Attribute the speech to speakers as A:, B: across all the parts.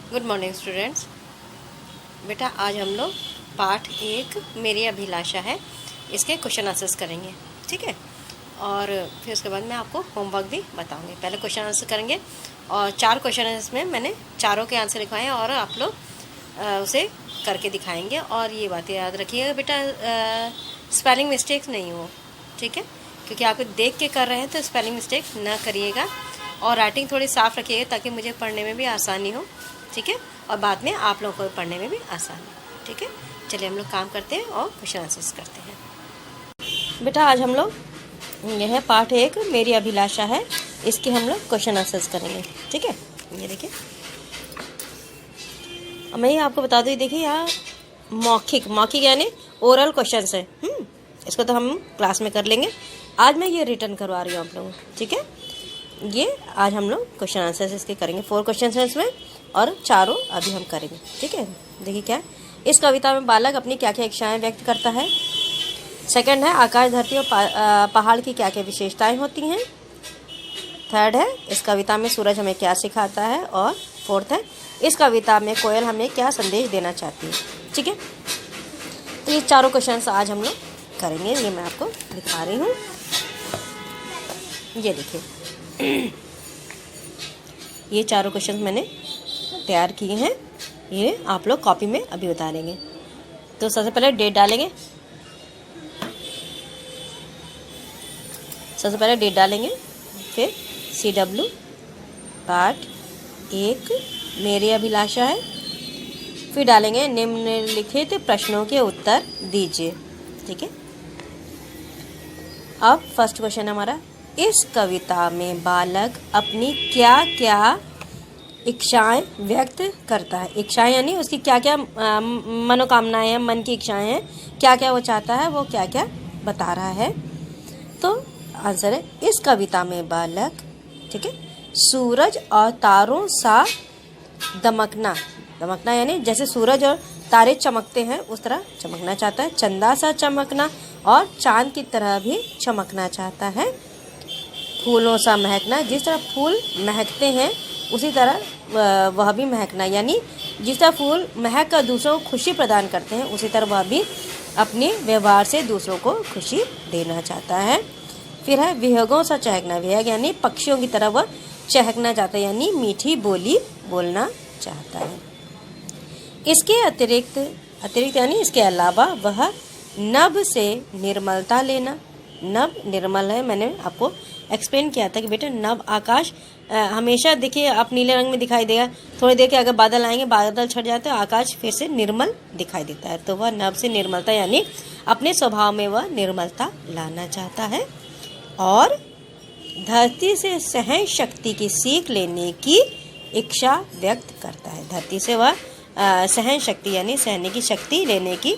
A: Good morning students. बेटा आज हम लोग पाठ 1 मेरी अभिलाषा है इसके क्वेश्चन आंसर्स करेंगे, ठीक है। और फिर उसके बाद मैं आपको होमवर्क भी बताऊंगी। पहले क्वेश्चन आंसर करेंगे और 4 क्वेश्चन है इसमें, मैंने चारों के आंसर लिखवाए हैं और आप लोग उसे करके दिखाएंगे। और ये बातें याद रखिएगा बेटा, स्पेलिंग मिस्टेक्स नहीं हो, ठीक है, क्योंकि आप देख के कर रहे हैं तो स्पेलिंग मिस्टेक ना करिएगा और राइटिंग थोड़ी साफ़ रखिएगा ताकि मुझे पढ़ने में भी आसानी हो, ठीक है, और बाद में आप लोगों को पढ़ने में भी आसानी, ठीक है। चलिए हम लोग काम करते हैं और क्वेश्चन आंसर्स करते हैं। बेटा आज हम लोग यह है पाठ 1 मेरी अभिलाषा है, इसके हम लोग क्वेश्चन आंसर्स करेंगे, ठीक है। ये देखिए, मैं ये आपको बता दूँ, देखिए यहाँ मौखिक यानी ओरल क्वेश्चन है। इसको तो हम क्लास में कर लेंगे, आज मैं ये रिटर्न करवा रही हूँ आप लोगों को, ठीक है। ये आज हम लोग क्वेश्चन आंसर्स इसके करेंगे। 4 क्वेश्चन हैं इसमें और चारों अभी हम करेंगे, ठीक है। देखिए क्या है, इस कविता में बालक अपनी क्या क्या इच्छाएं व्यक्त करता है। सेकंड है, आकाश धरती और पहाड़ की क्या क्या विशेषताएं होती हैं। थर्ड है, इस कविता में सूरज हमें क्या सिखाता है। और फोर्थ है, इस कविता में कोयल हमें क्या संदेश देना चाहती है, ठीक है। तो ये चारों क्वेश्चन आज हम लोग करेंगे, ये मैं आपको दिखा रही हूँ। ये देखिए ये चारों क्वेश्चन मैंने तैयार किए हैं, ये आप लोग कॉपी में अभी उतारेंगे। तो सबसे पहले डेट डालेंगे, फिर CW पाठ 1 मेरी अभिलाषा है, फिर डालेंगे निम्नलिखित प्रश्नों के उत्तर दीजिए, ठीक है। अब फर्स्ट क्वेश्चन हमारा, इस कविता में बालक अपनी क्या क्या इच्छाएं व्यक्त करता है। इच्छाएं यानी उसकी क्या क्या मनोकामनाएं हैं, मन की इच्छाएं हैं, क्या क्या वो चाहता है, वो क्या क्या बता रहा है। तो आंसर है, इस कविता में बालक, ठीक है, सूरज और तारों सा दमकना यानी जैसे सूरज और तारे चमकते हैं उस तरह चमकना चाहता है। चंदा सा चमकना और चांद की तरह भी चमकना चाहता है। फूलों सा महकना, जिस तरह फूल महकते हैं उसी तरह वह भी महकना, यानी जिस तरह फूल महक कर दूसरों को खुशी प्रदान करते हैं उसी तरह वह भी अपने व्यवहार से दूसरों को खुशी देना चाहता है। फिर है, विहंगों सा चहकना, विहंग यानी पक्षियों की तरह वह चहकना चाहता है, यानी मीठी बोली बोलना चाहता है। इसके अतिरिक्त यानी इसके अलावा वह नभ से निर्मलता लेना। नभ निर्मल है, मैंने आपको एक्सप्लेन किया था कि बेटा नभ आकाश हमेशा देखिए आप नीले रंग में दिखाई देगा, थोड़ी देर के अगर बादल आएंगे, बादल छट जाते हैं, आकाश फिर से निर्मल दिखाई देता है। तो वह नभ से निर्मलता यानी अपने स्वभाव में वह निर्मलता लाना चाहता है। और धरती से सहन शक्ति की सीख लेने की इच्छा व्यक्त करता है। धरती से वह सहन शक्ति यानी सहने की शक्ति लेने की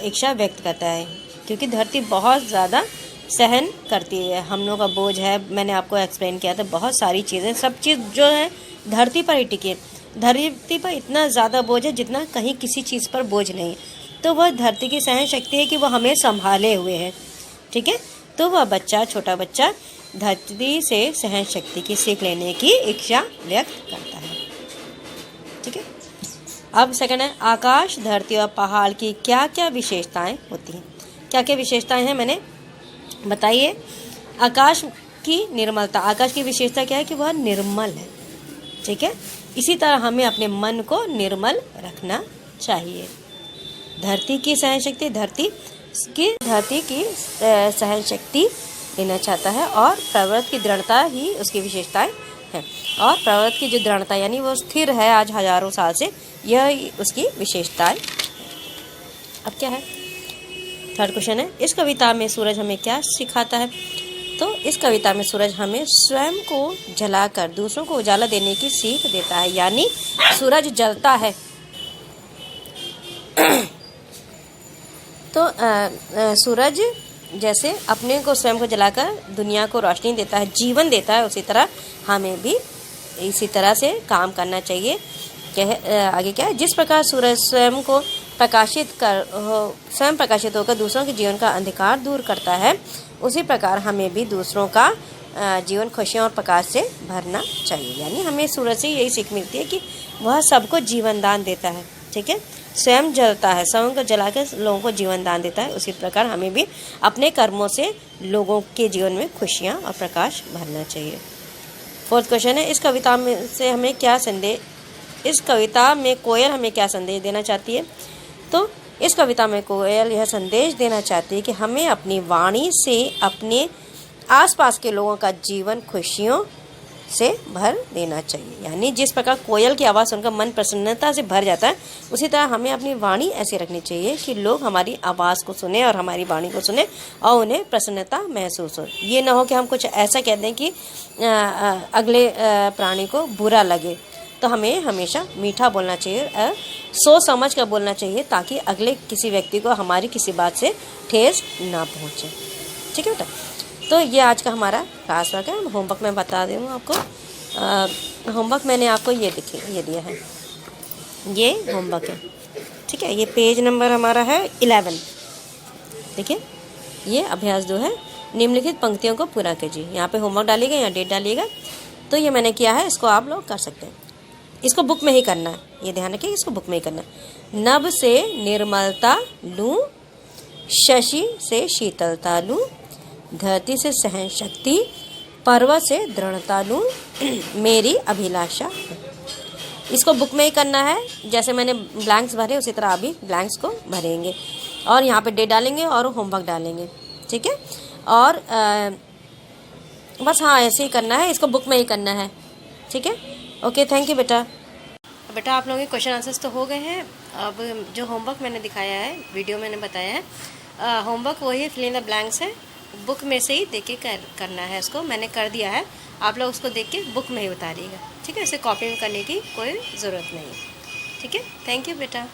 A: इच्छा व्यक्त करता है, क्योंकि धरती बहुत ज़्यादा सहन करती है। हम लोगों का बोझ है, मैंने आपको एक्सप्लेन किया था, बहुत सारी चीज़ें, सब चीज़ जो है धरती पर ही टिकी है। धरती पर इतना ज़्यादा बोझ है जितना कहीं किसी चीज़ पर बोझ नहीं। तो वह धरती की सहन शक्ति है कि वह हमें संभाले हुए है, ठीक है। तो वह बच्चा, छोटा बच्चा धरती से सहन शक्ति की सीख लेने की इच्छा व्यक्त करता है, ठीक है। अब सेकंड है, आकाश धरती और पहाड़ की क्या क्या विशेषताएं होती हैं। क्या क्या विशेषताएं हैं मैंने बताइए। आकाश की निर्मलता, आकाश की विशेषता क्या है कि वह निर्मल है, ठीक है। इसी तरह हमें अपने मन को निर्मल रखना चाहिए। धरती की सहन शक्ति, धरती की सहन शक्ति लेना चाहता है और प्रवृत्ति की दृढ़ता ही उसकी विशेषताएं हैं। और प्रवृत्ति की जो दृढ़ता यानी वो स्थिर है आज हजारों साल से, यह उसकी विशेषताएं। अब क्या है, थर्ड क्वेश्चन है, इस कविता में सूरज हमें क्या सिखाता है। तो इस कविता में सूरज हमें स्वयं को जलाकर दूसरों को उजाला देने की सीख देता है, यानी सूरज जलता है तो सूरज जैसे अपने को स्वयं को जलाकर दुनिया को रोशनी देता है, जीवन देता है, उसी तरह हमें भी इसी तरह से काम करना चाहिए। आगे क्या है, जिस प्रकार सूरज स्वयं प्रकाशित होकर दूसरों के जीवन का अंधकार दूर करता है, उसी प्रकार हमें भी दूसरों का जीवन खुशियों और प्रकाश से भरना चाहिए। यानी हमें सूरज से यही सीख मिलती है कि वह सबको जीवन दान देता है, ठीक है, स्वयं जलता है, स्वयं को जला कर लोगों को जीवन दान देता है। उसी प्रकार हमें भी अपने कर्मों से लोगों के जीवन में खुशियाँ और प्रकाश भरना चाहिए। फोर्थ क्वेश्चन है, इस कविता में से हमें क्या संदेश, इस कविता में कोयल हमें क्या संदेश देना चाहती है? तो इस कविता में कोयल यह संदेश देना चाहती है कि हमें अपनी वाणी से अपने आसपास के लोगों का जीवन खुशियों से भर देना चाहिए। यानी जिस प्रकार कोयल की आवाज़ सुनकर मन प्रसन्नता से भर जाता है, उसी तरह हमें अपनी वाणी ऐसी रखनी चाहिए कि लोग हमारी आवाज़ को सुने और हमारी वाणी को सुने और उन्हें प्रसन्नता महसूस हो। ये ना हो कि हम कुछ ऐसा कह दें कि अगले प्राणी को बुरा लगे। तो हमें हमेशा मीठा बोलना चाहिए, सोच समझ कर बोलना चाहिए, ताकि अगले किसी व्यक्ति को हमारी किसी बात से ठेस ना पहुँचे। ठीक है बेटा, तो ये आज का हमारा क्लास वर्क है। होमवर्क मैं बता दूँ आपको। होमवर्क मैंने आपको ये दिया है, ये होमवर्क है, ठीक है। ये पेज नंबर हमारा है 11। देखिए, ये अभ्यास 2 है। निम्नलिखित पंक्तियों को पूरा कीजिए। यहाँ पे होमवर्क डालिएगा, यहाँ डेट डालिएगा। तो ये मैंने किया है, इसको आप लोग कर सकते हैं। इसको बुक में ही करना है, ये ध्यान रखिए, इसको बुक में ही करना है। नभ से निर्मलता लूँ, शशि से शीतलता लूँ, धरती से सहन शक्ति, पर्वत से दृढ़ता लूँ, मेरी अभिलाषा है। इसको बुक में ही करना है। जैसे मैंने ब्लैंक्स भरे उसी तरह अभी ब्लैंक्स को भरेंगे और यहाँ पे डेट डालेंगे और होमवर्क डालेंगे, ठीक है। और बस हाँ, ऐसे ही करना है, इसको बुक में ही करना है, ठीक है। ओके, थैंक यू बेटा। बेटा आप लोगों के क्वेश्चन आंसर्स तो हो गए हैं। अब जो होमवर्क मैंने दिखाया है, वीडियो मैंने बताया है, होमवर्क वही फिल इन द ब्लैंक्स है। बुक में से ही देख के करना है, इसको मैंने कर दिया है। आप लोग उसको देख के बुक में ही उतारिएगा, ठीक है। इसे कॉपी में करने की कोई ज़रूरत नहीं है, ठीक है। थैंक यू बेटा।